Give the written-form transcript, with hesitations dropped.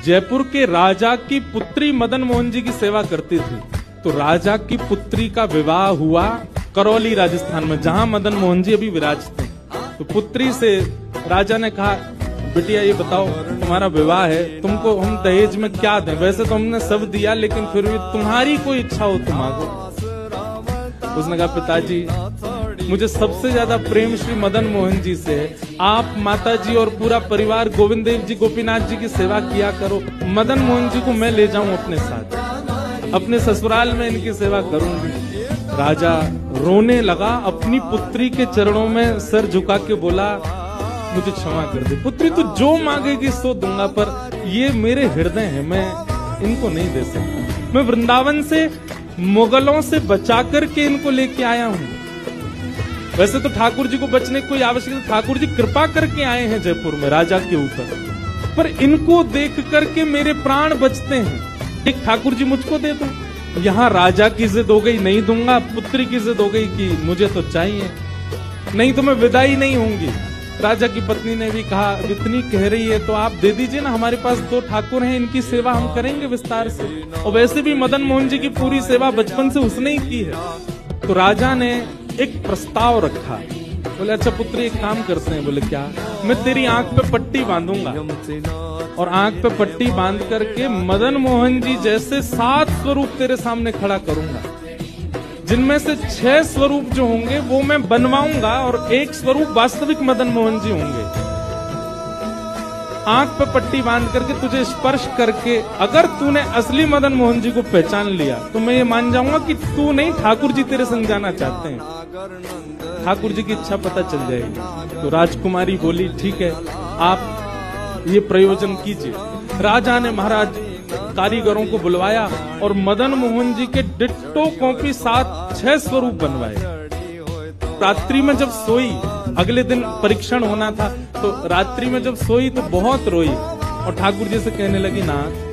जयपुर के राजा की पुत्री मदन मोहन जी की सेवा करती थी। तो राजा की पुत्री का विवाह हुआ करौली राजस्थान में, जहां मदन मोहन जी अभी विराजते। तो पुत्री से राजा ने कहा, बिटिया ये बताओ तुम्हारा विवाह है, तुमको हम दहेज में क्या दें? वैसे तो हमने सब दिया, लेकिन फिर भी तुम्हारी कोई इच्छा हो तो मांगो। उसने कहा, पिताजी मुझे सबसे ज्यादा प्रेम श्री मदन मोहन जी से है। आप माता जी और पूरा परिवार गोविंद देव जी गोपीनाथ जी की सेवा किया करो। मदन मोहन जी को मैं ले जाऊं अपने साथ, अपने ससुराल में इनकी सेवा करूंगी। राजा रोने लगा, अपनी पुत्री के चरणों में सर झुका के बोला, मुझे क्षमा कर दे पुत्री, तू जो मांगेगी सो दूंगा, पर ये मेरे हृदय है, मैं इनको नहीं दे सकता। मैं वृंदावन से मुगलों से बचा करके इनको लेके आया हूं। वैसे तो ठाकुर जी को बचने की कोई आवश्यकता, ठाकुर जी कृपा करके आए हैं जयपुर में राजा के ऊपर, पर इनको देख करके मेरे प्राण बचते हैं। एक ठाकुर जी मुझको दे दो। यहाँ राजा की जिद हो गई, नहीं दूंगा। पुत्री की जिद हो गई कि मुझे तो चाहिए, नहीं तो मैं विदाई नहीं होंगी। राजा की पत्नी ने भी कहा, इतनी कह रही है तो आप दे दीजिए ना, हमारे पास 2 ठाकुर हैं, इनकी सेवा हम करेंगे विस्तार से। और वैसे भी मदन मोहन जी की पूरी सेवा बचपन से उसने ही की है। तो राजा ने एक प्रस्ताव रखा, बोले अच्छा पुत्री एक काम करते हैं। बोले क्या? मैं तेरी आंख पे पट्टी बांधूंगा और आंख पे पट्टी बांध करके मदन मोहन जी जैसे 7 स्वरूप तेरे सामने खड़ा करूंगा, जिनमें से 6 स्वरूप जो होंगे वो मैं बनवाऊंगा और 1 स्वरूप वास्तविक मदन मोहन जी होंगे। आंख पे पट्टी बांध करके तुझे स्पर्श करके अगर तूने असली मदन मोहन जी को पहचान लिया तो मैं ये मान जाऊंगा कि तू नहीं, ठाकुर जी तेरे संग जाना चाहते हैं। ठाकुर जी की इच्छा पता चल जाएगी। तो राजकुमारी बोली, ठीक है आप ये प्रयोजन कीजिए। राजा ने महाराज कारीगरों को बुलवाया और मदन मोहन जी के डिट्टो कॉपी 6 स्वरूप बनवाए। रात्रि में जब सोई, अगले दिन परीक्षण होना था, तो रात्रि में जब सोई तो बहुत रोई और ठाकुर जी से कहने लगी, नाथ